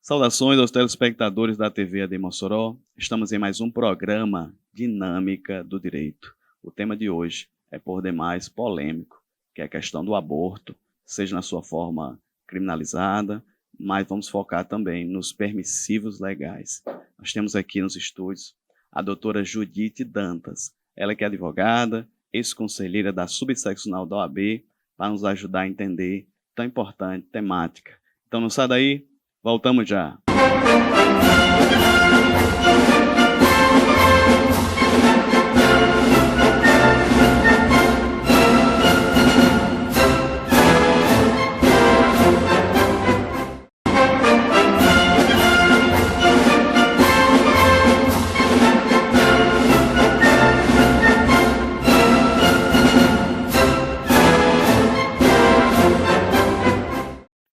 Saudações aos telespectadores da TV AD Mossoró. Estamos em mais um programa Dinâmica do Direito. O tema de hoje é por demais polêmico, que é a questão do aborto, seja na sua forma criminalizada, mas vamos focar também nos permissivos legais. Nós temos aqui nos estúdios a doutora Judite Dantas. Ela que é advogada, ex-conselheira da subseccional da OAB, para nos ajudar a entender tão importante temática. Então não sai daí, voltamos já.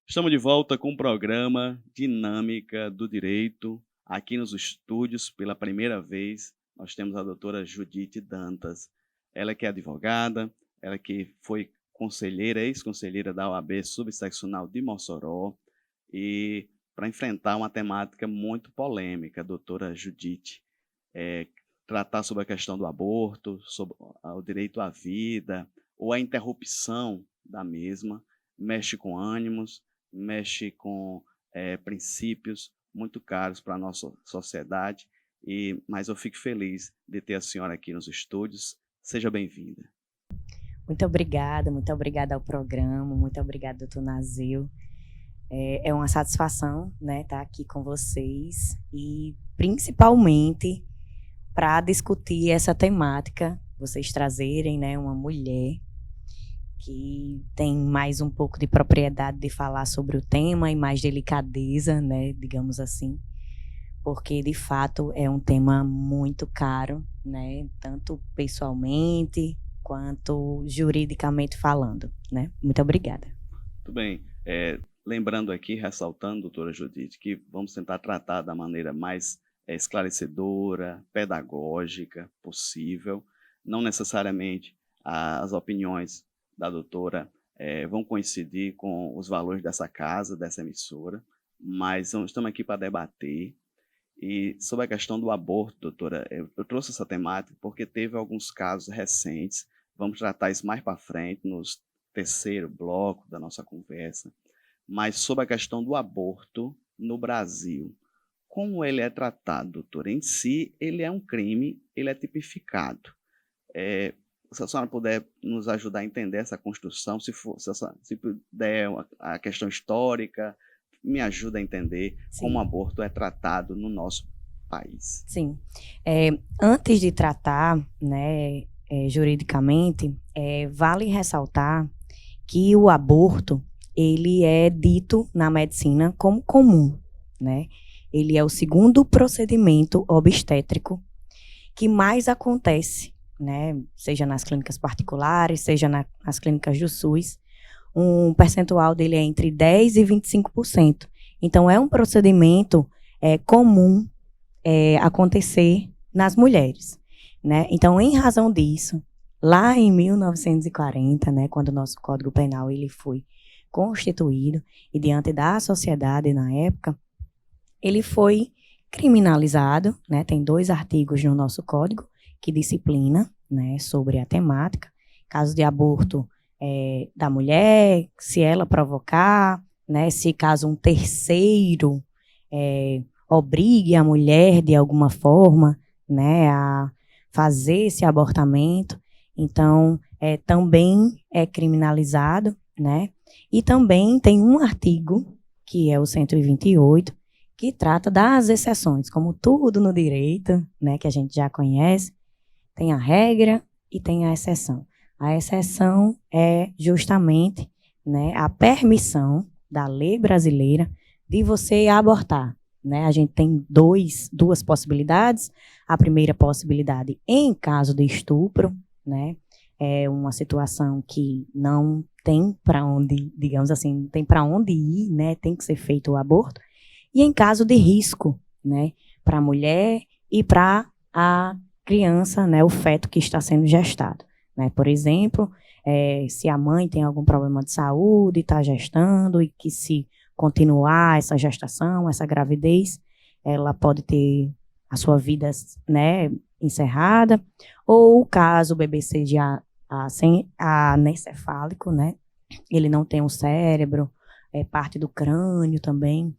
Estamos de volta com o programa Dinâmica do Direito. Aqui nos estúdios, pela primeira vez, nós temos a doutora Judite Dantas. Ela que é advogada, ela que foi conselheira, ex-conselheira da OAB subseccional de Mossoró, e para enfrentar uma temática muito polêmica, doutora Judite, tratar sobre a questão do aborto, sobre o direito à vida, ou a interrupção da mesma, mexe com ânimos, mexe com princípios muito caros para a nossa sociedade, mas eu fico feliz de ter a senhora aqui nos estúdios. Seja bem-vinda. Muito obrigada ao programa, muito obrigada, doutor Nazil. É uma satisfação, né, estar aqui com vocês e principalmente para discutir essa temática, vocês trazerem, né, uma mulher que tem mais um pouco de propriedade de falar sobre o tema e mais delicadeza, né, digamos assim, porque de fato é um tema muito caro, né, tanto pessoalmente quanto juridicamente falando, né. Muito obrigada. Muito bem. Lembrando aqui, ressaltando, doutora Judite, que vamos tentar tratar da maneira mais esclarecedora, pedagógica possível. Não necessariamente as opiniões da doutora vão coincidir com os valores dessa casa, dessa emissora, mas estamos aqui para debater. E sobre a questão do aborto, doutora, eu trouxe essa temática porque teve alguns casos recentes, vamos tratar isso mais para frente, no terceiro bloco da nossa conversa, mas sobre a questão do aborto no Brasil. Como ele é tratado, doutora? Em si, ele é um crime, ele é tipificado. Se a senhora puder nos ajudar a entender essa construção, se puder a questão histórica, me ajuda a entender como o aborto é tratado no nosso país. Sim. Antes de tratar, né, juridicamente, vale ressaltar que o aborto, ele é dito na medicina como comum, né? Ele é o segundo procedimento obstétrico que mais acontece, né, seja nas clínicas particulares, seja nas clínicas do SUS, um percentual dele é entre 10% e 25%. Então, é um procedimento comum acontecer nas mulheres, né? Então, em razão disso, lá em 1940, né, quando o nosso Código Penal ele foi constituído, e diante da sociedade na época, ele foi criminalizado, né? Tem 2 artigos no nosso Código que disciplina, né, sobre a temática. Caso de aborto da mulher, se ela provocar, né, se caso um terceiro obrigue a mulher de alguma forma, né, a fazer esse abortamento, então também é criminalizado, né? E também tem um artigo, que é o 128, que trata das exceções, como tudo no direito, né, que a gente já conhece. Tem a regra e tem a exceção. A exceção é justamente, né, a permissão da lei brasileira de você abortar, né? A gente tem duas possibilidades. A primeira possibilidade em caso de estupro, né? É uma situação que não tem para onde, digamos assim, não tem para onde ir, né? Tem que ser feito o aborto. E em caso de risco, né, para a mulher e para a criança, né, o feto que está sendo gestado, né? Por exemplo, se a mãe tem algum problema de saúde, está gestando e que se continuar essa gestação, essa gravidez, ela pode ter a sua vida, né, encerrada, ou caso o bebê seja anencefálico, né, ele não tem um cérebro, parte do crânio também,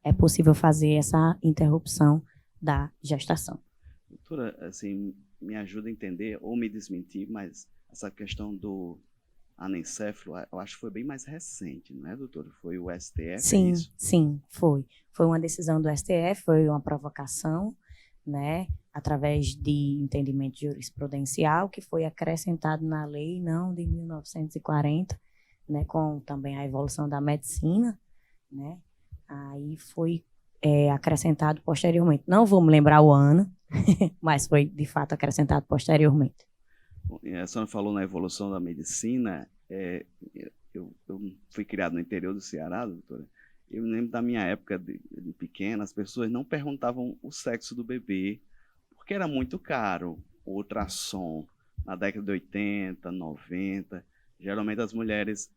é possível fazer essa interrupção da gestação. Doutora, assim, me ajuda a entender ou me desmentir, mas essa questão do anencefalo, eu acho que foi bem mais recente, não é, doutora? Foi o STF, sim, é isso? Sim, foi. Foi uma decisão do STF, foi uma provocação, né, através de entendimento jurisprudencial, que foi acrescentado na lei, não de 1940, né, com também a evolução da medicina, né, aí foi acrescentado posteriormente. Não vou me lembrar o ano, mas foi de fato acrescentado posteriormente. A senhora falou na evolução da medicina, eu fui criado no interior do Ceará, doutora. Eu lembro da minha época de pequena, as pessoas não perguntavam o sexo do bebê, porque era muito caro. O ultrassom, na década de 80, 90, geralmente as mulheres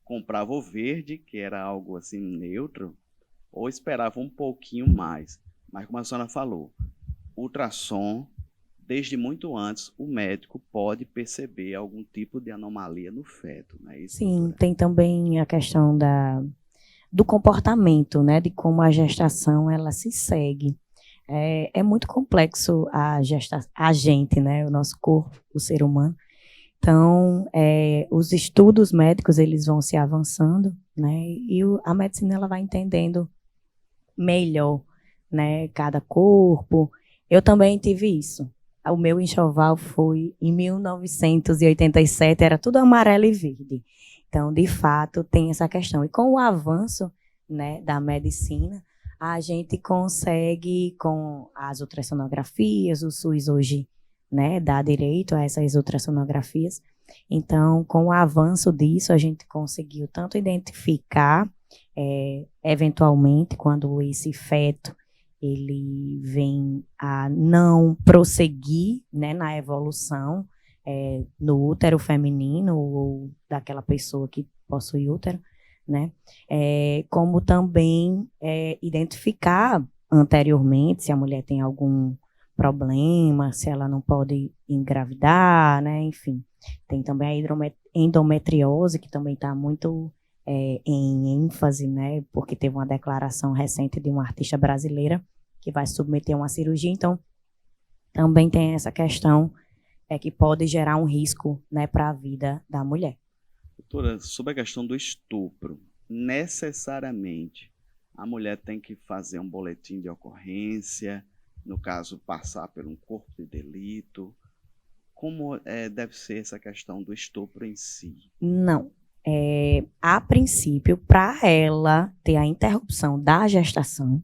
compravam o verde, que era algo assim neutro, ou esperavam um pouquinho mais. Mas como a senhora falou, ultrassom, desde muito antes, o médico pode perceber algum tipo de anomalia no feto, não é isso, Sim, doutora? tem também a questão do comportamento, né, de como a gestação ela se segue. É muito complexo a gente, né, o nosso corpo, o ser humano. Então, os estudos médicos eles vão se avançando, né, e a medicina ela vai entendendo melhor, né, cada corpo. Eu também tive isso. O meu enxoval foi em 1987, era tudo amarelo e verde. Então, de fato, tem essa questão. E com o avanço, né, da medicina, a gente consegue, com as ultrassonografias, o SUS hoje, né, dá direito a essas ultrassonografias. Então, com o avanço disso, a gente conseguiu tanto identificar, eventualmente, quando esse feto ele vem a não prosseguir, né, na evolução no útero feminino ou daquela pessoa que possui útero, né, como também identificar anteriormente se a mulher tem algum problema, se ela não pode engravidar, né, enfim. Tem também a endometriose, que também está muito em ênfase, né, porque teve uma declaração recente de uma artista brasileira que vai submeter a uma cirurgia, então também tem essa questão que pode gerar um risco, né, para a vida da mulher. Doutora, sobre a questão do estupro, necessariamente a mulher tem que fazer um boletim de ocorrência, no caso, passar por um corpo de delito. Como deve ser essa questão do estupro em si? Não. A princípio, para ela ter a interrupção da gestação,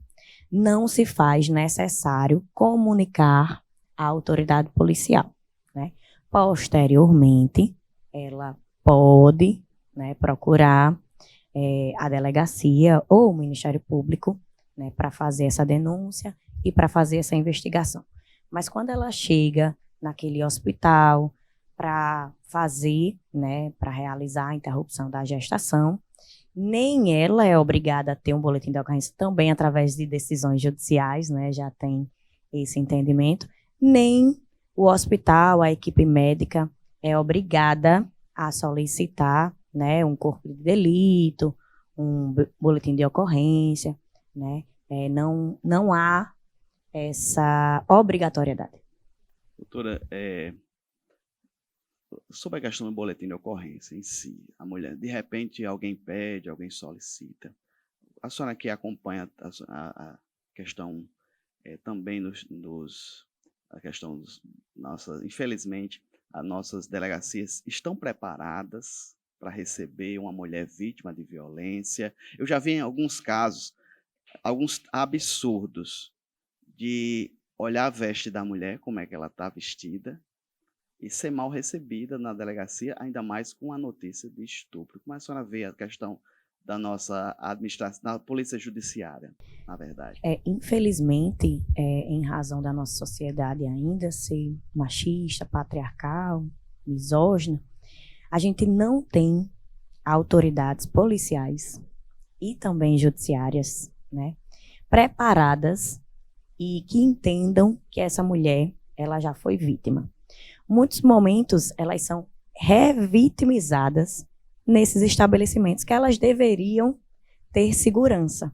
não se faz necessário comunicar à autoridade policial, né? Posteriormente, ela pode, né, procurar a delegacia ou o Ministério Público, né, para fazer essa denúncia e para fazer essa investigação. Mas quando ela chega naquele hospital para fazer, né, para realizar a interrupção da gestação, nem ela é obrigada a ter um boletim de ocorrência, também através de decisões judiciais, né, já tem esse entendimento, nem o hospital, a equipe médica é obrigada a solicitar, né, um corpo de delito, um boletim de ocorrência, né, não há essa obrigatoriedade. Doutora, sobre a questão do boletim de ocorrência em si, a mulher, de repente alguém pede, alguém solicita. A senhora aqui acompanha a questão também a questão infelizmente, as nossas delegacias estão preparadas para receber uma mulher vítima de violência. Eu já vi em alguns casos, alguns absurdos, de olhar a veste da mulher, como é que ela está vestida, e ser mal recebida na delegacia, ainda mais com a notícia de estupro. Como a senhora vê a questão da nossa administração, da polícia judiciária, na verdade? Infelizmente, em razão da nossa sociedade ainda ser machista, patriarcal, misógina, a gente não tem autoridades policiais e também judiciárias, né, preparadas e que entendam que essa mulher, ela já foi vítima. Muitos momentos, elas são revitimizadas nesses estabelecimentos que elas deveriam ter segurança,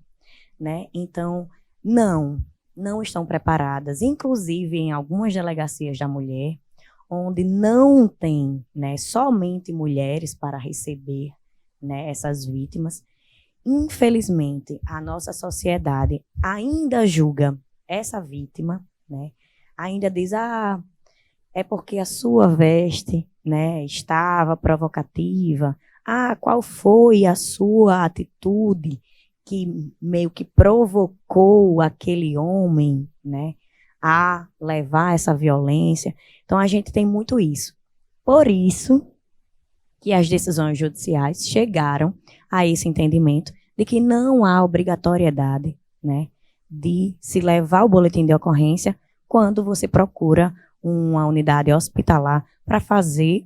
né? Então, não estão preparadas, inclusive em algumas delegacias da mulher, onde não tem, né, somente mulheres para receber, né, essas vítimas. Infelizmente, a nossa sociedade ainda julga essa vítima, né? Ainda diz, é porque a sua veste, né, estava provocativa. Qual foi a sua atitude que meio que provocou aquele homem, né, a levar essa violência? Então, a gente tem muito isso. Por isso que as decisões judiciais chegaram a esse entendimento de que não há obrigatoriedade, né, de se levar o boletim de ocorrência quando você procura uma unidade hospitalar para fazer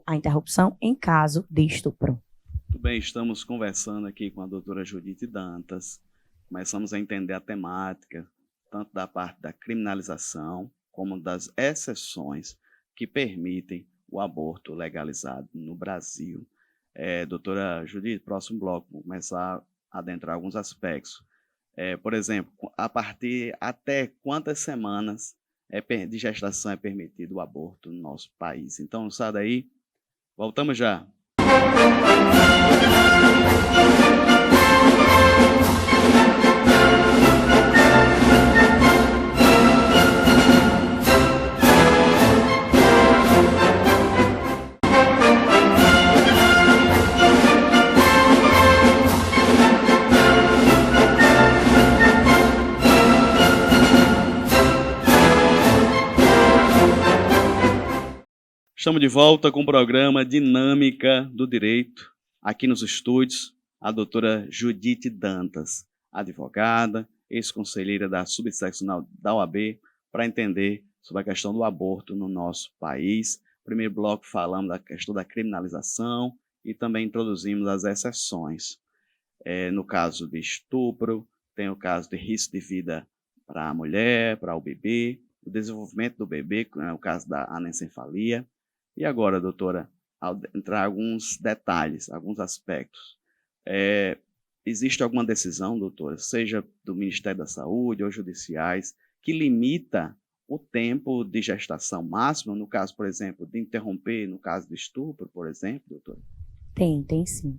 a interrupção em caso de estupro. Muito bem, estamos conversando aqui com a doutora Judite Dantas, começamos a entender a temática, tanto da parte da criminalização, como das exceções que permitem o aborto legalizado no Brasil. Doutora Judite, próximo bloco, vamos começar a adentrar alguns aspectos. Por exemplo, a partir até quantas semanas de gestação é permitido o aborto no nosso país? Então, não sai daí, voltamos já. Estamos de volta com o programa Dinâmica do Direito, aqui nos estúdios, a doutora Judite Dantas, advogada, ex-conselheira da subseccional da OAB, para entender sobre a questão do aborto no nosso país. No primeiro bloco falamos da questão da criminalização e também introduzimos as exceções. No caso de estupro, tem o caso de risco de vida para a mulher, para o bebê, o desenvolvimento do bebê, o caso da anencefalia. E agora, doutora, ao entrar alguns detalhes, alguns aspectos, existe alguma decisão, doutora, seja do Ministério da Saúde ou judiciais, que limita o tempo de gestação máximo, no caso, por exemplo, de interromper, no caso de estupro, por exemplo, doutora? Tem sim.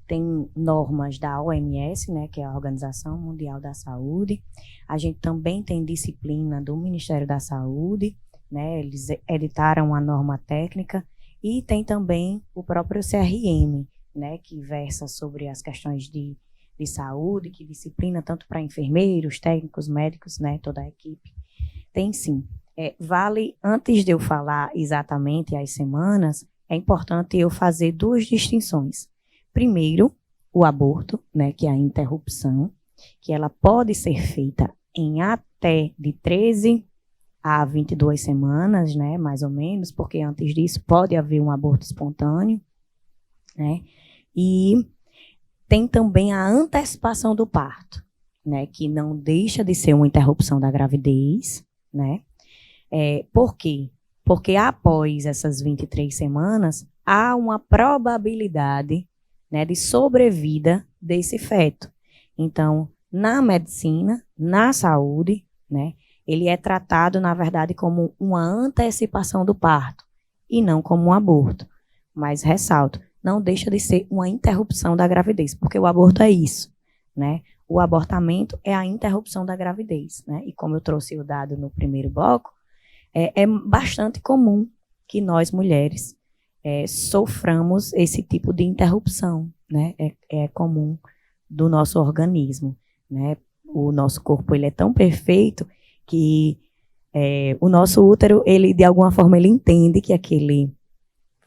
Tem normas da OMS, né, que é a Organização Mundial da Saúde. A gente também tem disciplina do Ministério da Saúde, né, eles editaram a norma técnica, e tem também o próprio CRM, né, que versa sobre as questões de saúde, que disciplina tanto para enfermeiros, técnicos, médicos, né, toda a equipe. Tem sim. Vale, antes de eu falar exatamente as semanas, é importante eu fazer duas distinções. Primeiro, o aborto, né, que é a interrupção, que ela pode ser feita em até de 13 a 22 semanas, né, mais ou menos, porque antes disso pode haver um aborto espontâneo, né, e tem também a antecipação do parto, né, que não deixa de ser uma interrupção da gravidez, né. Por quê? Porque após essas 23 semanas, há uma probabilidade, né, de sobrevida desse feto. Então, na medicina, na saúde, né, ele é tratado, na verdade, como uma antecipação do parto e não como um aborto. Mas, ressalto, não deixa de ser uma interrupção da gravidez, porque o aborto é isso, né? O abortamento é a interrupção da gravidez, né? E como eu trouxe o dado no primeiro bloco, é bastante comum que nós, mulheres, soframos esse tipo de interrupção, né? É comum do nosso organismo, né? O nosso corpo, ele é tão perfeito que o nosso útero, ele de alguma forma, ele entende que aquele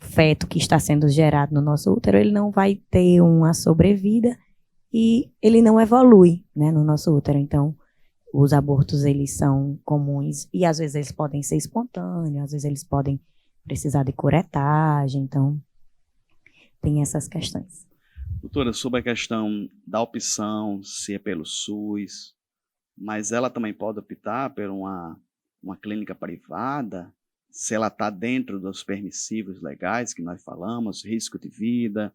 feto que está sendo gerado no nosso útero, ele não vai ter uma sobrevida e ele não evolui, né, no nosso útero. Então, os abortos, eles são comuns e às vezes eles podem ser espontâneos, às vezes eles podem precisar de curetagem, então tem essas questões. Doutora, sobre a questão da opção, se é pelo SUS, mas ela também pode optar por uma clínica privada, se ela está dentro dos permissivos legais que nós falamos, risco de vida,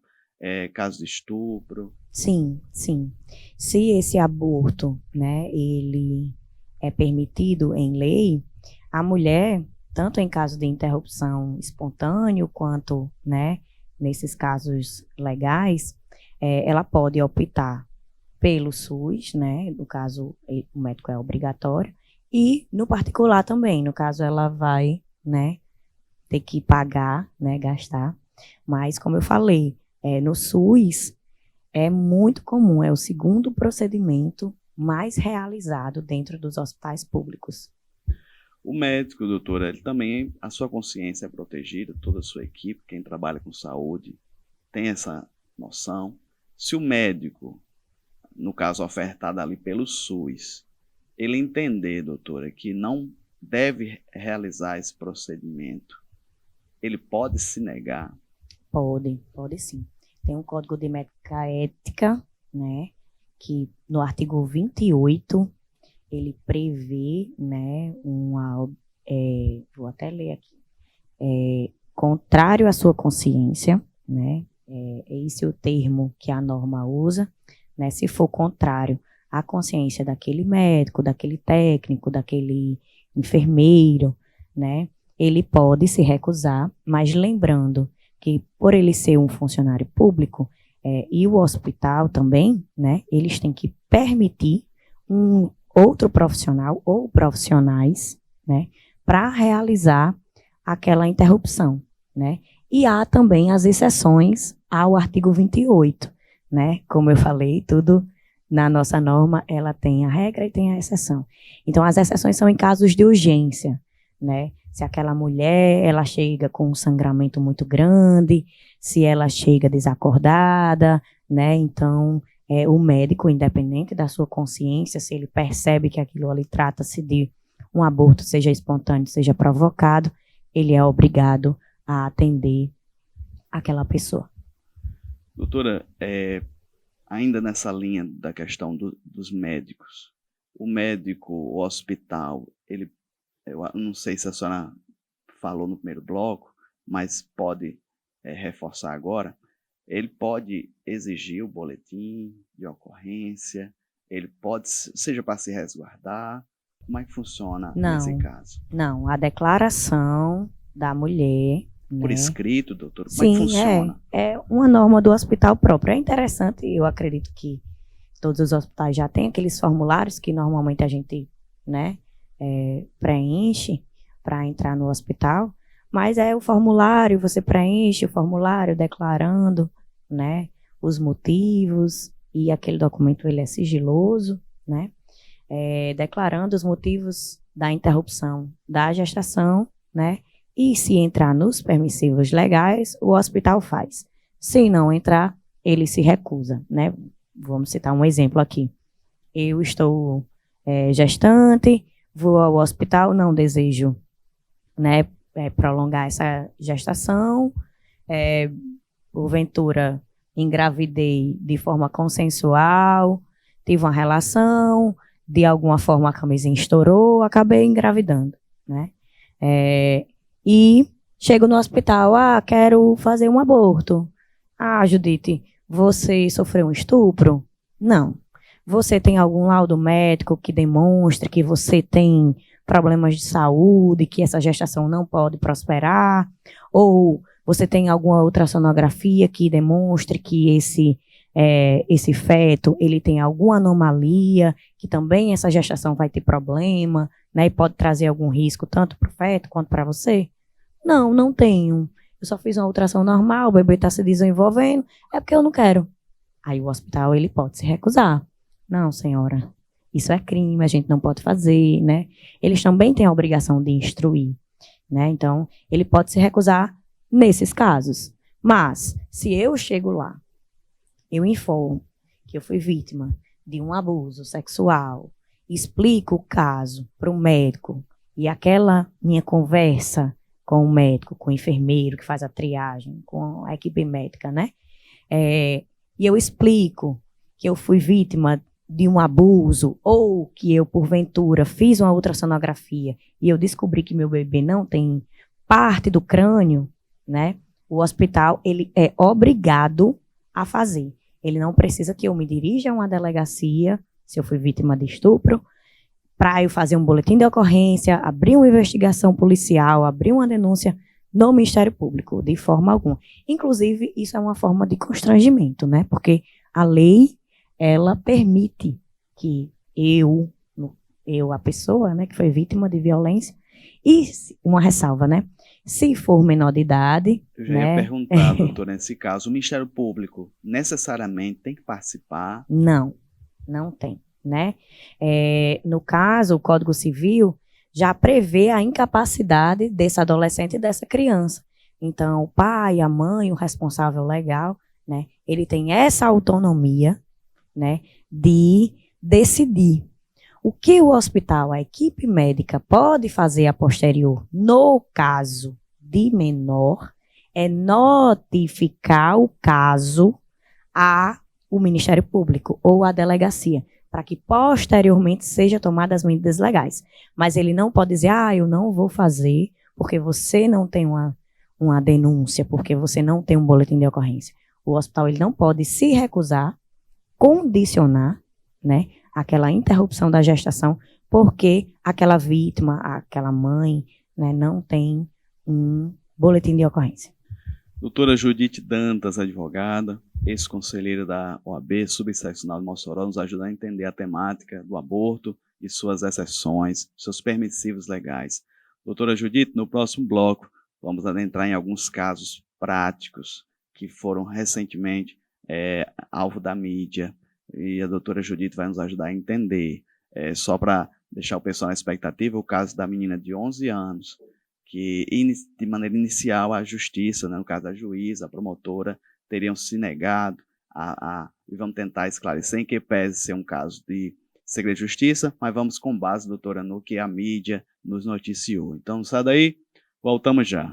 caso de estupro. Sim, sim. Se esse aborto, né, ele é permitido em lei, a mulher, tanto em caso de interrupção espontânea quanto, né, nesses casos legais, ela pode optar pelo SUS, né, no caso o médico é obrigatório, e no particular também, no caso ela vai, né, ter que pagar, né, gastar, mas como eu falei, no SUS é muito comum, é o segundo procedimento mais realizado dentro dos hospitais públicos. O médico, doutora, ele também, a sua consciência é protegida, toda a sua equipe, quem trabalha com saúde, tem essa noção. Se o médico, no caso ofertado ali pelo SUS, ele entender, doutora, que não deve realizar esse procedimento, ele pode se negar? Pode sim. Tem um Código de Médica Ética, né, que no artigo 28, ele prevê, né, vou até ler aqui, contrário à sua consciência, né, esse é o termo que a norma usa, né, se for contrário à consciência daquele médico, daquele técnico, daquele enfermeiro, né, ele pode se recusar, mas lembrando que por ele ser um funcionário público, e o hospital também, né, eles têm que permitir um outro profissional ou profissionais, né, para realizar aquela interrupção, né, e há também as exceções ao artigo 28, né, como eu falei, tudo na nossa norma, ela tem a regra e tem a exceção. Então, as exceções são em casos de urgência, né, se aquela mulher, ela chega com um sangramento muito grande, se ela chega desacordada, né, então, o médico, independente da sua consciência, se ele percebe que aquilo ali trata-se de um aborto, seja espontâneo, seja provocado, ele é obrigado a atender aquela pessoa. Doutora, ainda nessa linha da questão dos médicos, o médico, o hospital, eu não sei se a senhora falou no primeiro bloco, mas pode reforçar agora, ele pode exigir o boletim de ocorrência, ele pode, seja para se resguardar, como é que funciona nesse caso? Não, a declaração da mulher, Por né? escrito, doutor, como Sim, é que funciona? É uma norma do hospital próprio. É interessante, eu acredito que todos os hospitais já têm aqueles formulários que normalmente a gente, né, preenche para entrar no hospital, mas é o formulário, você preenche o formulário declarando, né, os motivos, e aquele documento ele é sigiloso, né, declarando os motivos da interrupção da gestação, né, e se entrar nos permissivos legais, o hospital faz. Se não entrar, ele se recusa, né. Vamos citar um exemplo aqui. Eu estou gestante, vou ao hospital, não desejo, né, prolongar essa gestação, porventura engravidei de forma consensual, tive uma relação, de alguma forma a camisinha estourou, acabei engravidando, né? E chego no hospital, quero fazer um aborto. Judite, você sofreu um estupro? Não. Você tem algum laudo médico que demonstre que você tem problemas de saúde, que essa gestação não pode prosperar? Ou você tem alguma ultrassonografia que demonstre que esse feto ele tem alguma anomalia, que também essa gestação vai ter problema, né, e pode trazer algum risco tanto para o feto quanto para você? Não, não tenho. Eu só fiz uma ultrassom normal, o bebê está se desenvolvendo, é porque eu não quero. Aí o hospital ele pode se recusar. Não, senhora, isso é crime, a gente não pode fazer, né? Eles também têm a obrigação de instruir, né? Então, ele pode se recusar nesses casos. Mas, se eu chego lá, eu informo que eu fui vítima de um abuso sexual, explico o caso para o médico, e aquela minha conversa com o médico, com o enfermeiro que faz a triagem, com a equipe médica, né? e eu explico que eu fui vítima de um abuso, ou que eu, porventura, fiz uma ultrassonografia e eu descobri que meu bebê não tem parte do crânio, né? O hospital, ele é obrigado a fazer. Ele não precisa que eu me dirija a uma delegacia, se eu fui vítima de estupro, para eu fazer um boletim de ocorrência, abrir uma investigação policial, abrir uma denúncia no Ministério Público, de forma alguma. Inclusive, isso é uma forma de constrangimento, né? Porque a lei, ela permite que a pessoa, né, que foi vítima de violência, e uma ressalva, né? Se for menor de idade... Eu já né? ia perguntar, doutora, nesse caso, o Ministério Público necessariamente tem que participar? Não, não tem, né? No caso, o Código Civil já prevê a incapacidade desse adolescente e dessa criança. Então, o pai, a mãe, o responsável legal, né, ele tem essa autonomia, né, de decidir. O que o hospital, a equipe médica pode fazer a posterior, no caso de menor, é notificar o caso ao Ministério Público ou à delegacia, para que posteriormente sejam tomadas as medidas legais. Mas ele não pode dizer, eu não vou fazer porque você não tem uma denúncia, porque você não tem um boletim de ocorrência. O hospital ele não pode se recusar, condicionar, né, aquela interrupção da gestação, porque aquela vítima, aquela mãe, né, não tem um boletim de ocorrência. Doutora Judite Dantas, advogada, ex-conselheira da OAB Subseccional de Mossoró, nos ajuda a entender a temática do aborto e suas exceções, seus permissivos legais. Doutora Judite, no próximo bloco, vamos adentrar em alguns casos práticos que foram recentemente alvo da mídia, e a doutora Judite vai nos ajudar a entender. Só para deixar o pessoal na expectativa, o caso da menina de 11 anos, que de maneira inicial a justiça, né, no caso da juíza, a promotora, teriam se negado e vamos tentar esclarecer, em que pese ser um caso de segredo de justiça, mas vamos com base, doutora, no que a mídia nos noticiou. Então, sai daí, voltamos já.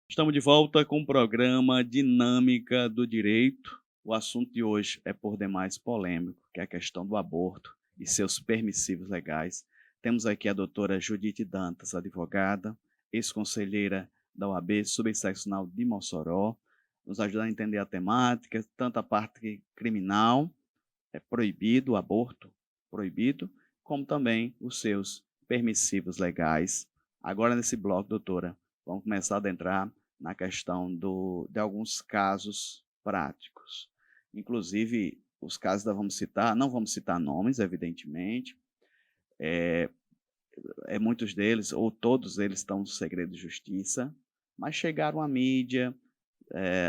Estamos de volta com o programa Dinâmica do Direito. O assunto de hoje é por demais polêmico, que é a questão do aborto e seus permissivos legais. Temos aqui a doutora Judite Dantas, advogada, ex-conselheira da OAB Subseccional de Mossoró, nos ajudando a entender a temática, tanto a parte criminal, é proibido o aborto, proibido, como também os seus permissivos legais. Agora, nesse bloco, doutora, vamos começar a adentrar na questão de alguns casos práticos. Inclusive, os casos vamos citar, não vamos citar nomes, evidentemente, muitos deles, ou todos eles, estão no segredo de justiça, mas chegaram à mídia,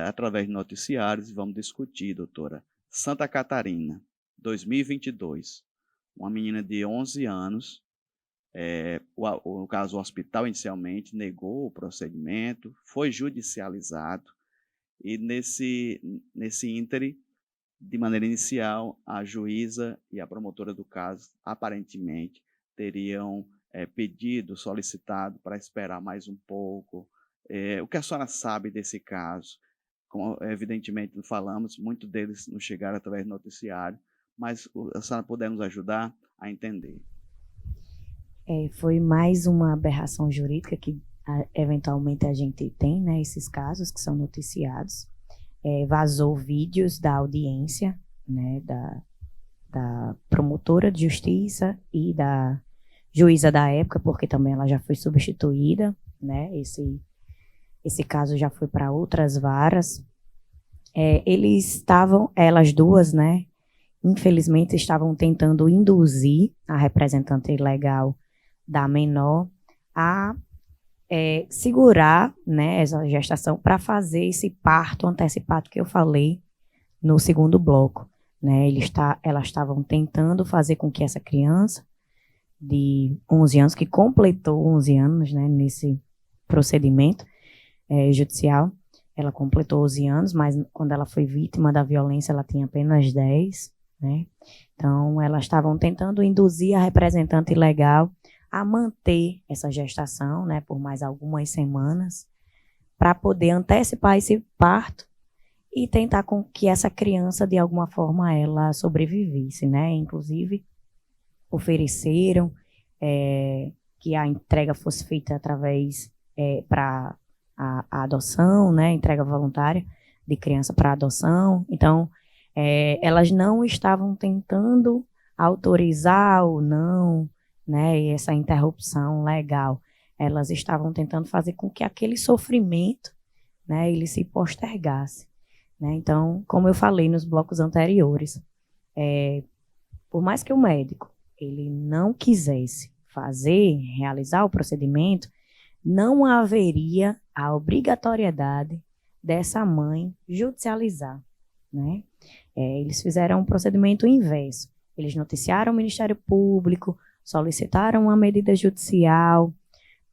através de noticiários, e vamos discutir, doutora. Santa Catarina, 2022, uma menina de 11 anos, no caso, o hospital inicialmente negou o procedimento, foi judicializado, e nesse íntere, de maneira inicial, a juíza e a promotora do caso, aparentemente, teriam solicitado para esperar mais um pouco. O que a senhora sabe desse caso? Como, evidentemente, falamos, muitos deles não chegaram através do noticiário, mas a senhora puder nos ajudar a entender. Foi mais uma aberração jurídica que eventualmente a gente tem, né, esses casos que são noticiados. Vazou vídeos da audiência, né, da promotora de justiça e da juíza da época, porque também ela já foi substituída, né, esse caso já foi para outras varas. Elas duas, né, infelizmente estavam tentando induzir a representante legal da menor a segurar, né, essa gestação para fazer esse parto antecipado que eu falei no segundo bloco, né? Elas estavam tentando fazer com que essa criança de 11 anos, que completou 11 anos, né, nesse procedimento judicial, ela completou 11 anos, mas quando ela foi vítima da violência, ela tinha apenas 10, né? Então, elas estavam tentando induzir a representante legal a manter essa gestação, né, por mais algumas semanas, para poder antecipar esse parto e tentar com que essa criança, de alguma forma, ela sobrevivesse, né? Inclusive, ofereceram que a entrega fosse feita através para a adoção, né? Entrega voluntária de criança para adoção. Então, elas não estavam tentando autorizar ou não, né? Essa interrupção legal. Elas estavam tentando fazer com que aquele sofrimento, né, ele se postergasse, né? Então, como eu falei nos blocos anteriores, por mais que o médico ele não quisesse realizar o procedimento, não haveria a obrigatoriedade dessa mãe judicializar, né? Eles fizeram um procedimento inverso. Eles noticiaram o Ministério Público, solicitaram uma medida judicial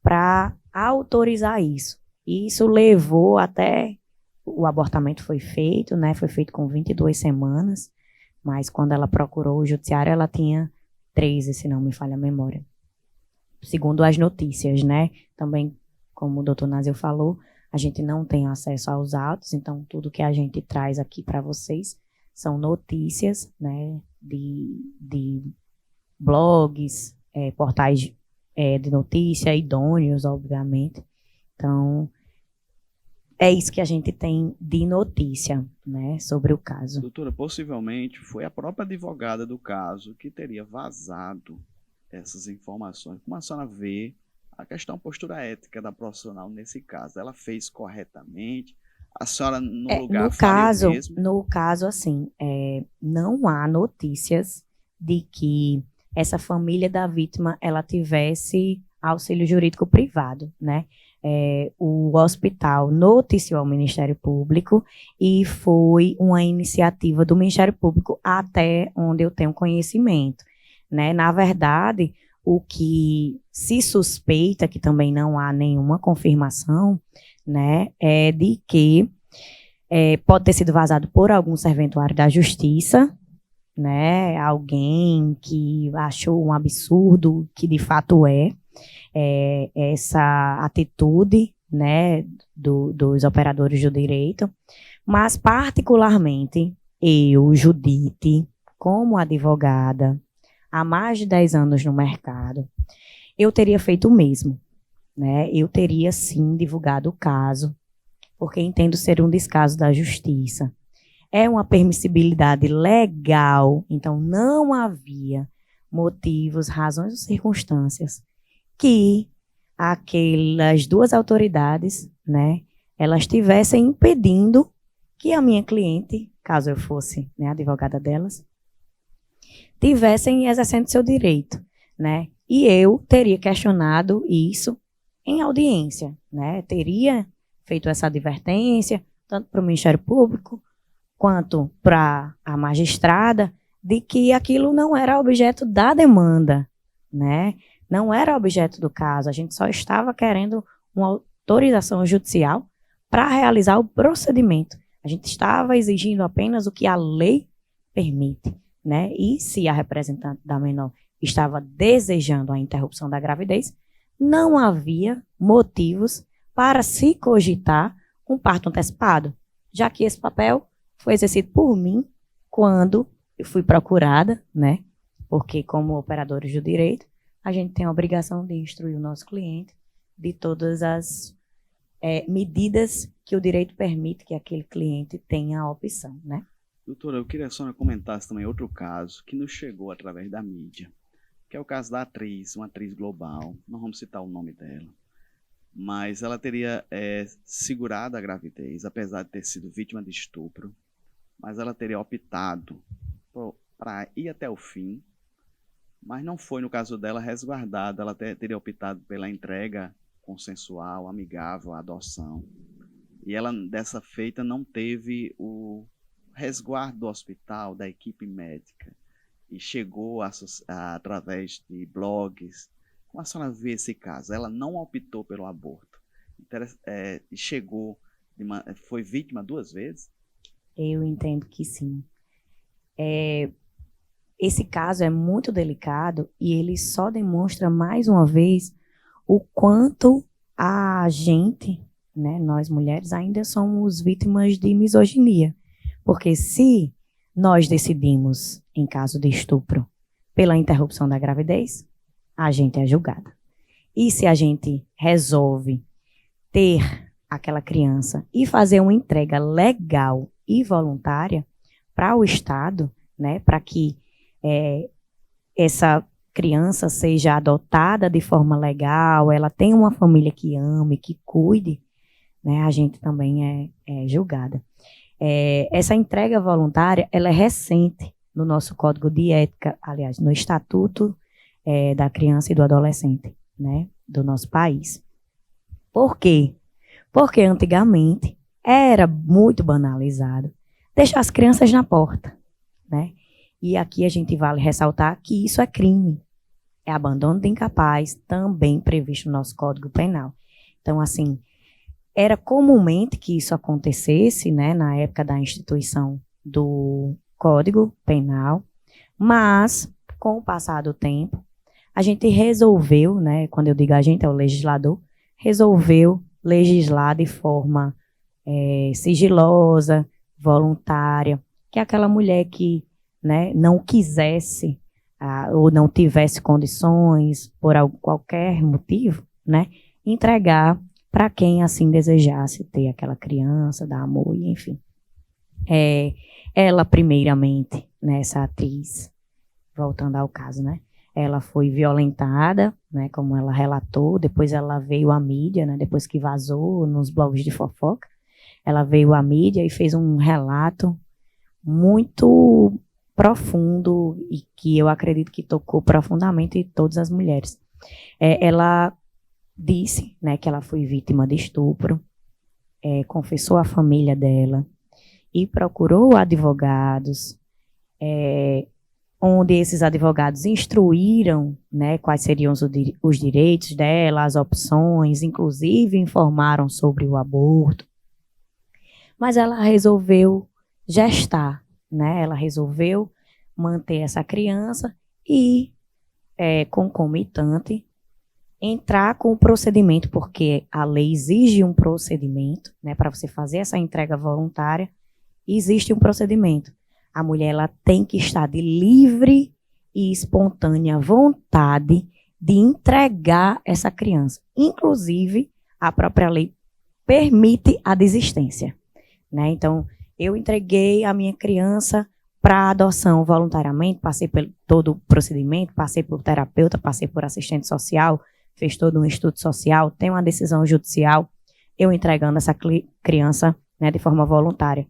para autorizar isso. E isso levou até o abortamento foi feito, né? Foi feito com 22 semanas, mas quando ela procurou o judiciário, ela tinha 13, se não me falha a memória. Segundo as notícias, né? Também, como o doutor Nazil falou, a gente não tem acesso aos autos, então tudo que a gente traz aqui para vocês são notícias, né? De blogs, portais de notícia, idôneos, obviamente. Então, é isso que a gente tem de notícia, né, sobre o caso. Doutora, possivelmente foi a própria advogada do caso que teria vazado essas informações. Como a senhora vê a questão postura ética da profissional nesse caso? Ela fez corretamente? A senhora, no lugar, faria o mesmo? No caso, assim, não há notícias de que essa família da vítima ela tivesse auxílio jurídico privado, né? O hospital noticiou ao Ministério Público e foi uma iniciativa do Ministério Público até onde eu tenho conhecimento, né? Na verdade, o que se suspeita, que também não há nenhuma confirmação, né, é de que pode ter sido vazado por algum serventuário da Justiça, né, alguém que achou um absurdo, que de fato essa atitude, né, dos operadores do direito, mas particularmente eu, Judite, como advogada, há mais de 10 anos no mercado, eu teria feito o mesmo, né? Eu teria sim divulgado o caso, porque entendo ser um descaso da justiça. É uma permissibilidade legal, então não havia motivos, razões ou circunstâncias que aquelas duas autoridades, né, elas estivessem impedindo que a minha cliente, caso eu fosse, né, advogada delas, tivessem exercendo seu direito, né? E eu teria questionado isso em audiência, né? Teria feito essa advertência, tanto para o Ministério Público quanto para a magistrada, de que aquilo não era objeto da demanda, né? Não era objeto do caso, a gente só estava querendo uma autorização judicial para realizar o procedimento. A gente estava exigindo apenas o que a lei permite, né? E se a representante da menor estava desejando a interrupção da gravidez, não havia motivos para se cogitar um parto antecipado, já que esse papel foi exercido por mim quando eu fui procurada, né? Porque como operadores do direito, a gente tem a obrigação de instruir o nosso cliente de todas as medidas que o direito permite que aquele cliente tenha a opção, né? Doutora, eu queria que a senhora comentasse também outro caso que nos chegou através da mídia, que é o caso da atriz, uma atriz global, não vamos citar o nome dela, mas ela teria segurado a gravidez, apesar de ter sido vítima de estupro, mas ela teria optado para ir até o fim, mas não foi, no caso dela, resguardada, ela teria optado pela entrega consensual, amigável, a adoção, e ela, dessa feita, não teve o resguardo do hospital, da equipe médica, e chegou através de blogs. Como a senhora vê esse caso? Ela não optou pelo aborto. E chegou, foi vítima 2 vezes? Eu entendo que sim. Esse caso é muito delicado e ele só demonstra mais uma vez o quanto a gente, né, nós mulheres, ainda somos vítimas de misoginia. Porque se nós decidimos, em caso de estupro, pela interrupção da gravidez, a gente é julgada. E se a gente resolve ter aquela criança e fazer uma entrega legal e voluntária para o Estado, né, para que essa criança seja adotada de forma legal, ela tenha uma família que ame, que cuide, né, a gente também é julgada. Essa entrega voluntária, ela é recente no nosso Código de Ética, aliás, no Estatuto da Criança e do Adolescente, né, do nosso país. Por quê? Porque antigamente era muito banalizado deixar as crianças na porta, né? E aqui a gente vale ressaltar que isso é crime. É abandono de incapaz, também previsto no nosso Código Penal. Então, assim, era comumente que isso acontecesse, né, na época da instituição do Código Penal, mas, com o passar do tempo, a gente resolveu, né, quando eu digo a gente, é o legislador, resolveu legislar de forma sigilosa, voluntária, que aquela mulher que, né, não quisesse ou não tivesse condições, por qualquer motivo, né, entregar para quem assim desejasse ter aquela criança, dar amor, enfim. Ela, primeiramente, né, essa atriz, voltando ao caso, né, ela foi violentada, né, como ela relatou, depois ela veio à mídia, né, depois que vazou nos blogs de fofoca, ela veio à mídia e fez um relato muito profundo e que eu acredito que tocou profundamente todas as mulheres. Ela disse, né, que ela foi vítima de estupro, confessou à família dela e procurou advogados, onde esses advogados instruíram, né, quais seriam os direitos dela, as opções, inclusive informaram sobre o aborto. Mas ela resolveu gestar, né? Ela resolveu manter essa criança e, concomitante, entrar com o procedimento, porque a lei exige um procedimento, né? Para você fazer essa entrega voluntária, existe um procedimento. A mulher ela tem que estar de livre e espontânea vontade de entregar essa criança. Inclusive, a própria lei permite a desistência, né? Então, eu entreguei a minha criança para adoção voluntariamente, passei por todo o procedimento, passei por terapeuta, passei por assistente social, fez todo um estudo social, tem uma decisão judicial, eu entregando essa criança, né, de forma voluntária.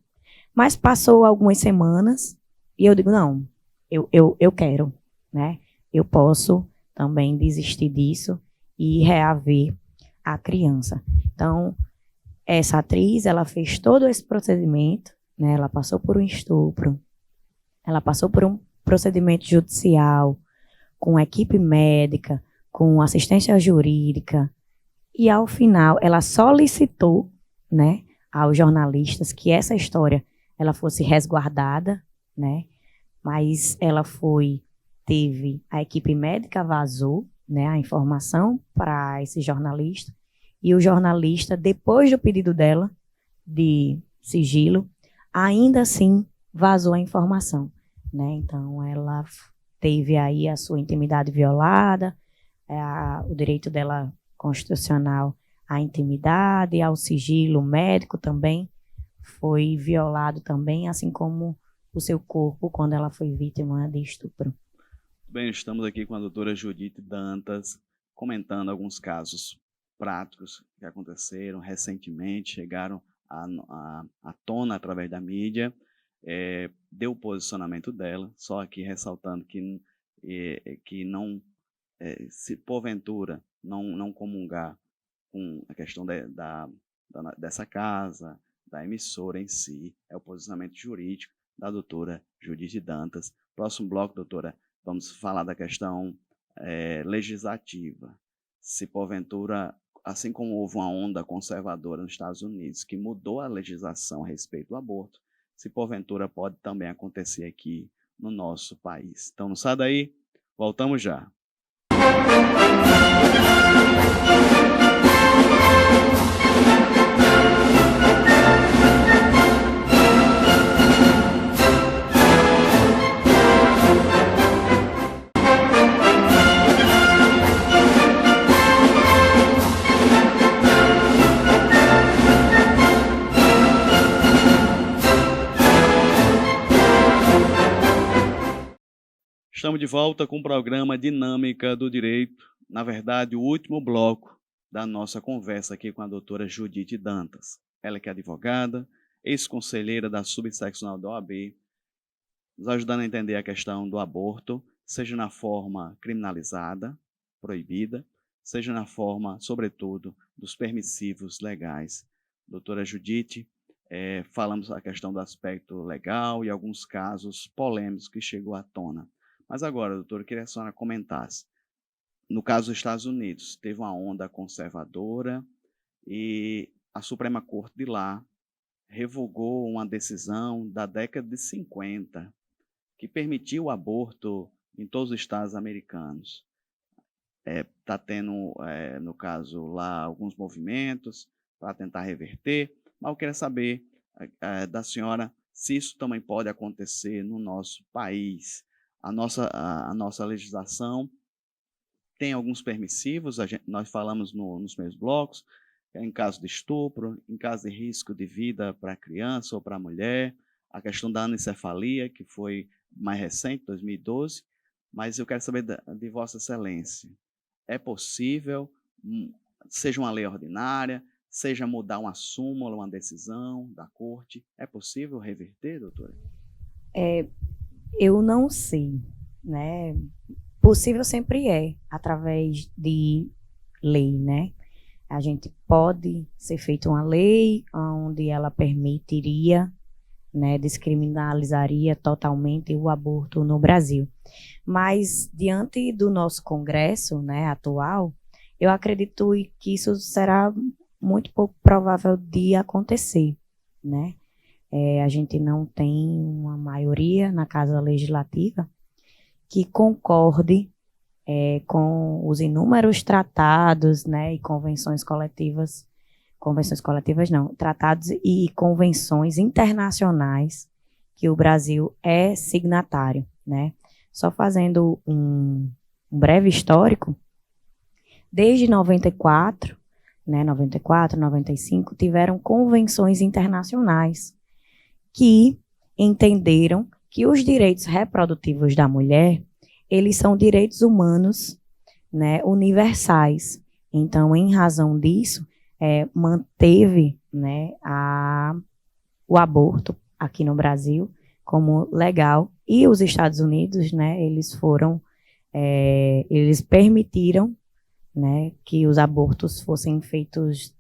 Mas passou algumas semanas e eu digo, não, eu quero, né? Eu posso também desistir disso e reaver a criança. Então, essa atriz, ela fez todo esse procedimento, né? Ela passou por um estupro, ela passou por um procedimento judicial, com equipe médica, com assistência jurídica, e ao final ela solicitou, né, aos jornalistas que essa história ela fosse resguardada, né? Mas ela teve a equipe médica vazou, né, a informação para esse jornalista, e o jornalista, depois do pedido dela de sigilo, ainda assim vazou a informação, né? Então ela teve aí a sua intimidade violada, o direito dela constitucional à intimidade, ao sigilo médico também foi violado também, assim como o seu corpo quando ela foi vítima de estupro. Bem, estamos aqui com a doutora Judite Dantas, comentando alguns casos práticos que aconteceram recentemente, chegaram à tona através da mídia, deu o posicionamento dela, só aqui ressaltando que não, se porventura não comungar com a questão dessa casa, da emissora em si, é o posicionamento jurídico, da doutora Judite Dantas. Próximo bloco, doutora, vamos falar da questão legislativa. Se porventura, assim como houve uma onda conservadora nos Estados Unidos que mudou a legislação a respeito do aborto, se porventura pode também acontecer aqui no nosso país. Então não sai daí, voltamos já. Estamos de volta com o programa Dinâmica do Direito, na verdade, o último bloco da nossa conversa aqui com a doutora Judite Dantas. Ela que é advogada, ex-conselheira da subseccional da OAB, nos ajudando a entender a questão do aborto, seja na forma criminalizada, proibida, seja na forma, sobretudo, dos permissivos legais. Doutora Judite, falamos a questão do aspecto legal e alguns casos polêmicos que chegou à tona. Mas agora, doutora, eu queria que a senhora comentasse. No caso dos Estados Unidos, teve uma onda conservadora e a Suprema Corte de lá revogou uma decisão da década de 50 que permitiu o aborto em todos os estados americanos. Está tendo, no caso lá, alguns movimentos para tentar reverter, mas eu queria saber da senhora se isso também pode acontecer no nosso país. A nossa legislação tem alguns permissivos, nós falamos nos meus blocos, em caso de estupro, em caso de risco de vida para a criança ou para a mulher, a questão da anencefalia, que foi mais recente, 2012, mas eu quero saber de Vossa Excelência. É possível, seja uma lei ordinária, seja mudar uma súmula, uma decisão da corte, é possível reverter, doutora? Eu não sei, né? Possível sempre é, através de lei, né? A gente pode ser feita uma lei onde ela permitiria, né, descriminalizaria totalmente o aborto no Brasil. Mas, diante do nosso Congresso, né, atual, eu acredito que isso será muito pouco provável de acontecer, né? A gente não tem uma maioria na Casa Legislativa que concorde com os inúmeros tratados, né, e convenções coletivas não, tratados e convenções internacionais que o Brasil é signatário, né? Só fazendo um breve histórico, desde 94, né, 94, 95, tiveram convenções internacionais que entenderam que os direitos reprodutivos da mulher, eles são direitos humanos, né, universais. Então, em razão disso, manteve, né, o aborto aqui no Brasil como legal, e os Estados Unidos, né, eles permitiram, né, que os abortos fossem feitos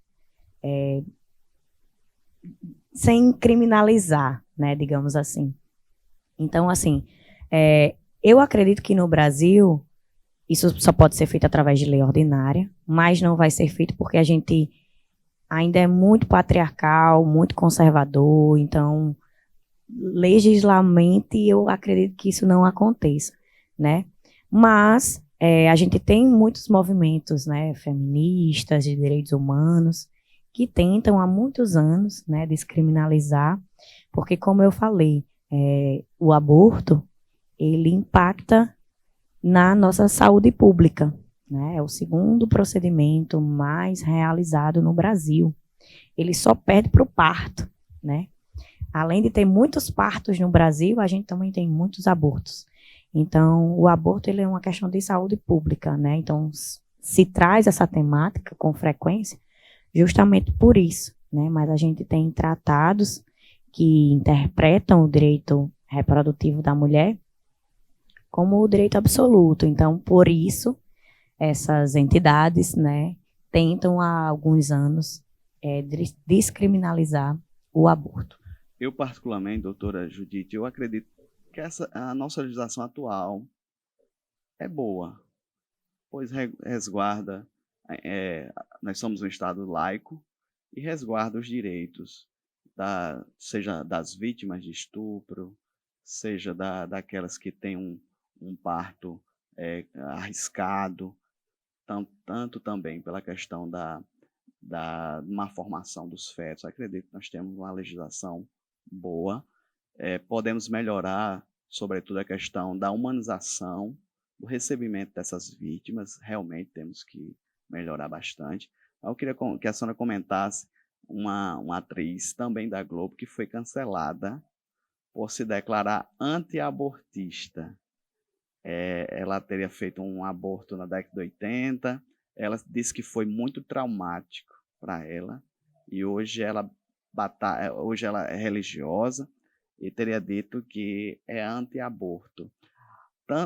sem criminalizar, né, digamos assim. Então, assim, eu acredito que no Brasil isso só pode ser feito através de lei ordinária, mas não vai ser feito porque a gente ainda é muito patriarcal, muito conservador, então, legislamente, eu acredito que isso não aconteça, né? Mas a gente tem muitos movimentos, né, feministas, de direitos humanos, que tentam há muitos anos, né, descriminalizar, porque, como eu falei, o aborto, ele impacta na nossa saúde pública, né? É o segundo procedimento mais realizado no Brasil. Ele só perde para o parto, né? Além de ter muitos partos no Brasil, a gente também tem muitos abortos. Então, o aborto, ele é uma questão de saúde pública, né? Então, se traz essa temática com frequência, justamente por isso, né? Mas a gente tem tratados que interpretam o direito reprodutivo da mulher como o direito absoluto. Então, por isso, essas entidades, né, tentam há alguns anos descriminalizar o aborto. Eu particularmente, doutora Judite, eu acredito que a nossa legislação atual é boa, pois resguarda, é, nós somos um Estado laico e resguarda os direitos, seja das vítimas de estupro, seja daquelas que têm um parto arriscado, tanto também pela questão da má formação dos fetos. Acredito que nós temos uma legislação boa. Podemos melhorar, sobretudo, a questão da humanização, do recebimento dessas vítimas. Realmente temos que melhorar bastante. Eu queria que a senhora comentasse uma atriz também da Globo que foi cancelada por se declarar anti-abortista. Ela teria feito um aborto na década de 80. Ela disse que foi muito traumático para ela e hoje ela é religiosa e teria dito que é anti-aborto.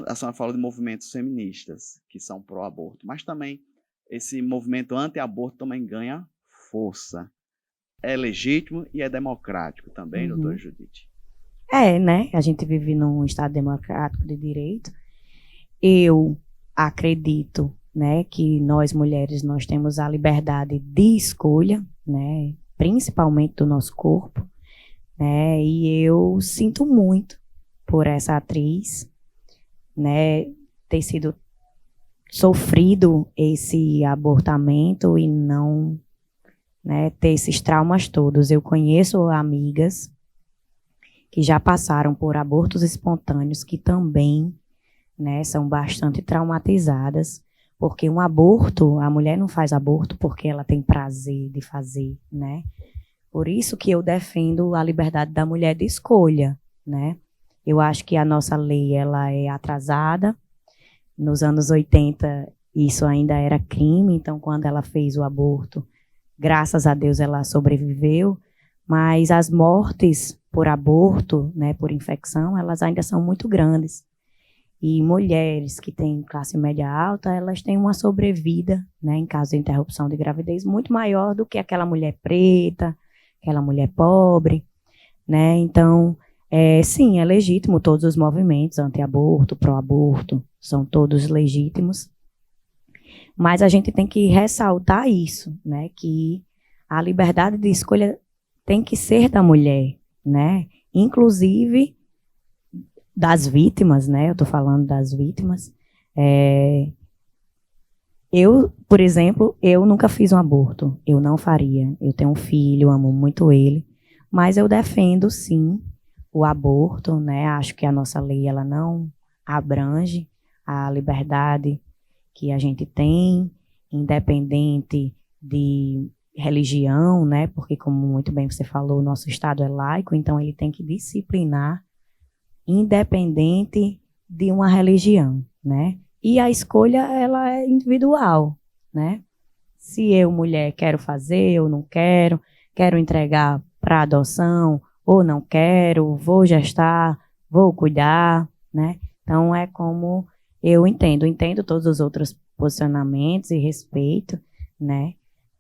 A senhora falou de movimentos feministas que são pró-aborto, mas também esse movimento anti-aborto também ganha força. É legítimo e é democrático também, doutora Judite? Né? A gente vive num Estado democrático de direito. Eu acredito, né, que nós mulheres nós temos a liberdade de escolha, né, principalmente do nosso corpo, né, e eu sinto muito por essa atriz, né, ter sido sofrido esse abortamento e não, né, ter esses traumas todos. Eu conheço amigas que já passaram por abortos espontâneos que também, né, são bastante traumatizadas, porque um aborto, a mulher não faz aborto porque ela tem prazer de fazer, né? Por isso que eu defendo a liberdade da mulher de escolha, né? Eu acho que a nossa lei, ela é atrasada. Nos anos 80, isso ainda era crime, então quando ela fez o aborto, graças a Deus ela sobreviveu, mas as mortes por aborto, né, por infecção, elas ainda são muito grandes. E mulheres que têm classe média alta, elas têm uma sobrevida, né, em caso de interrupção de gravidez, muito maior do que aquela mulher preta, aquela mulher pobre, né? Então, sim, é legítimo todos os movimentos anti-aborto, pró-aborto, são todos legítimos, mas a gente tem que ressaltar isso, né, que a liberdade de escolha tem que ser da mulher, né, inclusive das vítimas, né, eu estou falando das vítimas. Eu, por exemplo, eu nunca fiz um aborto, eu não faria, eu tenho um filho, amo muito ele, mas eu defendo, sim, o aborto, né, acho que a nossa lei, ela não abrange a liberdade que a gente tem, independente de religião, né, porque, como muito bem você falou, o nosso Estado é laico, então ele tem que disciplinar independente de uma religião, né? E a escolha, ela é individual, né? Se eu, mulher, quero fazer ou não quero, quero entregar para adoção ou não quero, vou gestar, vou cuidar, né? Então, é como eu entendo todos os outros posicionamentos e respeito, né?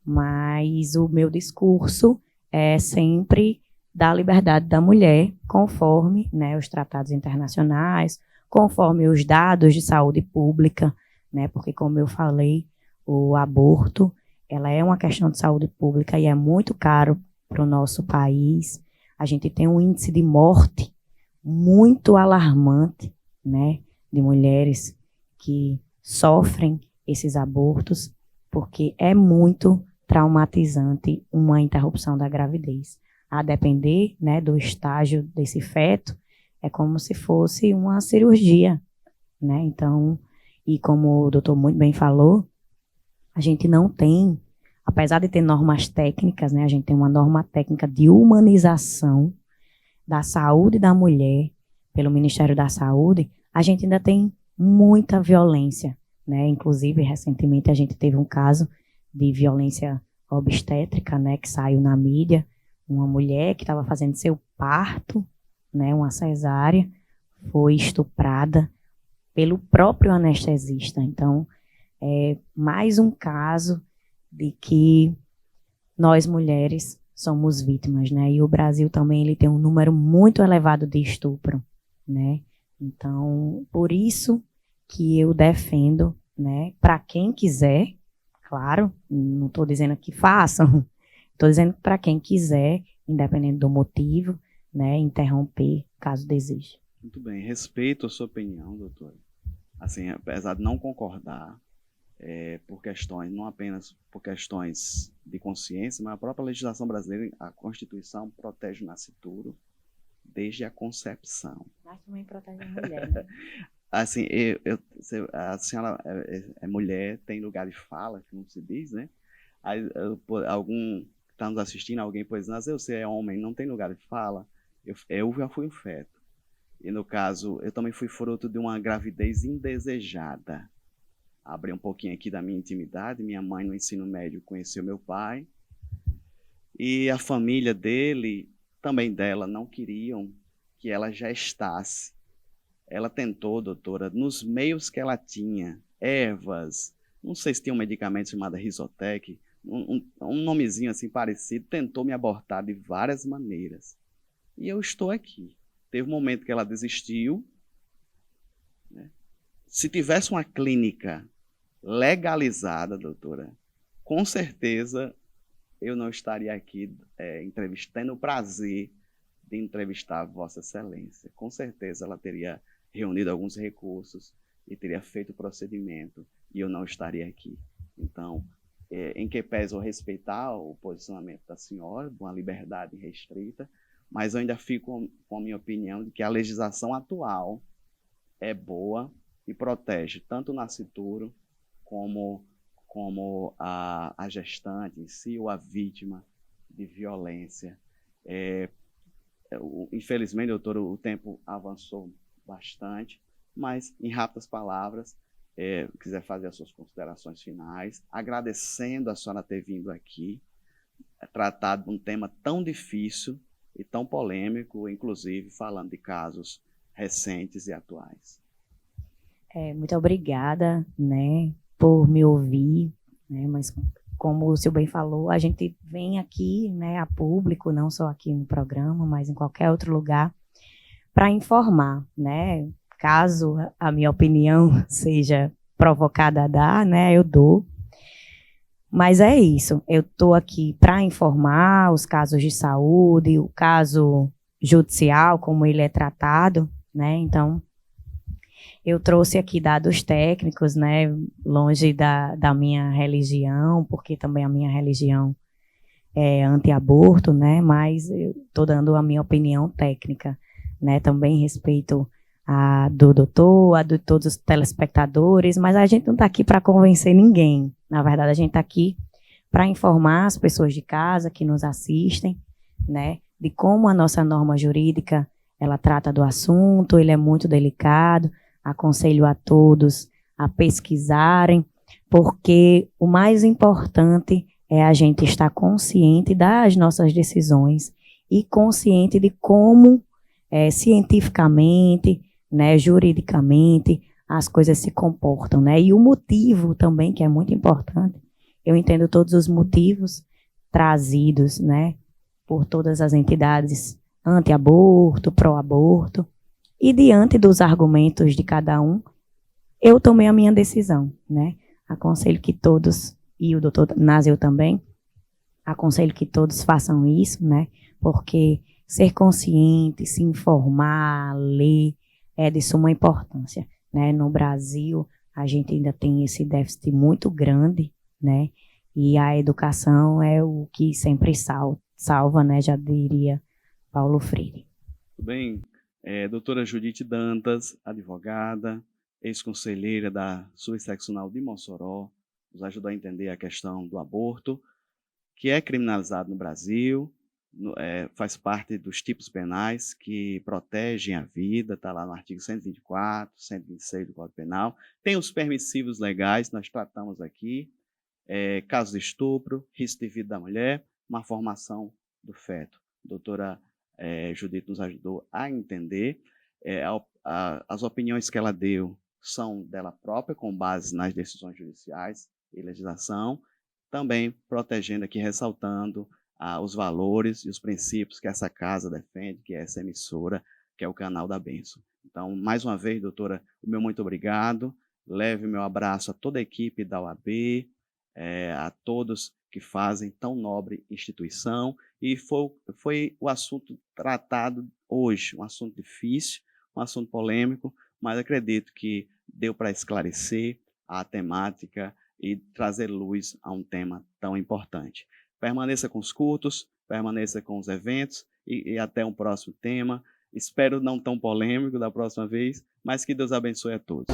Mas o meu discurso é sempre da liberdade da mulher, conforme, né, os tratados internacionais, conforme os dados de saúde pública, né, porque, como eu falei, o aborto, ela é uma questão de saúde pública e é muito caro para o nosso país. A gente tem um índice de morte muito alarmante, né, de mulheres que sofrem esses abortos, porque é muito traumatizante uma interrupção da gravidez. A depender, né, do estágio desse feto, é como se fosse uma cirurgia, né? Então, e como o doutor muito bem falou, a gente não tem, apesar de ter normas técnicas, né, a gente tem uma norma técnica de humanização da saúde da mulher pelo Ministério da Saúde, a gente ainda tem muita violência, né? Inclusive, recentemente a gente teve um caso de violência obstétrica, né, que saiu na mídia, uma mulher que estava fazendo seu parto, né, uma cesárea, foi estuprada pelo próprio anestesista. Então, é mais um caso de que nós mulheres somos vítimas, né? E o Brasil também ele tem um número muito elevado de estupro, né? Então, por isso que eu defendo, né, para quem quiser, claro, não estou dizendo que façam, estou dizendo para quem quiser, independente do motivo, né, interromper caso deseje. Muito bem, respeito a sua opinião, doutora. Assim, apesar de não concordar, por questões, não apenas por questões de consciência, mas a própria legislação brasileira, a Constituição protege o nascituro desde a concepção. Mas também protege a mulher, né? Assim, a senhora é mulher, tem lugar de fala, como se diz, né? Aí, algum que está nos assistindo, alguém pode dizer, você é homem, não tem lugar de fala. Eu já fui um feto. E no caso, eu também fui fruto de uma gravidez indesejada. Abri um pouquinho aqui da minha intimidade. Minha mãe, no ensino médio, conheceu meu pai. E a família dele, também dela, não queriam que ela já gestasse. Ela tentou, doutora, nos meios que ela tinha, ervas, não sei se tinha um medicamento chamado Risotec, um nomezinho assim parecido, tentou me abortar de várias maneiras. E eu estou aqui. Teve um momento que ela desistiu, né? Se tivesse uma clínica legalizada, doutora, com certeza eu não estaria aqui tendo o prazer de entrevistar Vossa Excelência. Com certeza ela teria reunido alguns recursos e teria feito o procedimento e eu não estaria aqui. Então, em que pese eu respeitar o posicionamento da senhora, uma liberdade restrita, mas eu ainda fico com a minha opinião de que a legislação atual é boa e protege tanto o nascituro como a gestante em si ou a vítima de violência. Infelizmente, doutor, o tempo avançou bastante, mas, em rápidas palavras, quiser fazer as suas considerações finais, agradecendo a senhora ter vindo aqui, tratar de um tema tão difícil e tão polêmico, inclusive falando de casos recentes e atuais. Muito obrigada, né, por me ouvir, né, mas como o senhor bem falou, a gente vem aqui, né, a público, não só aqui no programa, mas em qualquer outro lugar, para informar, né, caso a minha opinião seja provocada a dar, né, eu dou. Mas é isso, eu estou aqui para informar os casos de saúde, o caso judicial, como ele é tratado, né, então eu trouxe aqui dados técnicos, né, longe da minha religião, porque também a minha religião é anti-aborto, né, mas eu estou dando a minha opinião técnica, né, também respeito a do doutor, a de todos os telespectadores, mas a gente não está aqui para convencer ninguém, na verdade a gente está aqui para informar as pessoas de casa que nos assistem, né, de como a nossa norma jurídica, ela trata do assunto, ele é muito delicado. Aconselho a todos a pesquisarem, porque o mais importante é a gente estar consciente das nossas decisões e consciente de como, cientificamente, né, juridicamente, as coisas se comportam, né? E o motivo também, que é muito importante. Eu entendo todos os motivos trazidos, né, por todas as entidades anti-aborto, pró-aborto, e diante dos argumentos de cada um, eu tomei a minha decisão, né? Aconselho que todos, e o doutor Násio também, aconselho que todos façam isso, né? Porque ser consciente, se informar, ler, é de suma importância, né? No Brasil, a gente ainda tem esse déficit muito grande, né? E a educação é o que sempre salva, né? Já diria Paulo Freire. Tudo bem. Doutora Judite Dantas, advogada, ex-conselheira da subseccional de Mossoró, nos ajudou a entender a questão do aborto, que é criminalizado no Brasil, faz parte dos tipos penais que protegem a vida, está lá no artigo 124, 126 do Código Penal. Tem os permissivos legais, nós tratamos aqui, casos de estupro, risco de vida da mulher, malformação do feto. Doutora Judite nos ajudou a entender. As opiniões que ela deu são dela própria, com base nas decisões judiciais e legislação, também protegendo aqui, ressaltando os valores e os princípios que essa casa defende, que é essa emissora, que é o Canal da Bênção. Então, mais uma vez, doutora, o meu muito obrigado. Leve o meu abraço a toda a equipe da OAB, a todos que fazem tão nobre instituição. E foi o assunto tratado hoje, um assunto difícil, um assunto polêmico, mas acredito que deu para esclarecer a temática e trazer luz a um tema tão importante. Permaneça com os cultos, permaneça com os eventos e até um próximo tema. Espero não tão polêmico da próxima vez, mas que Deus abençoe a todos.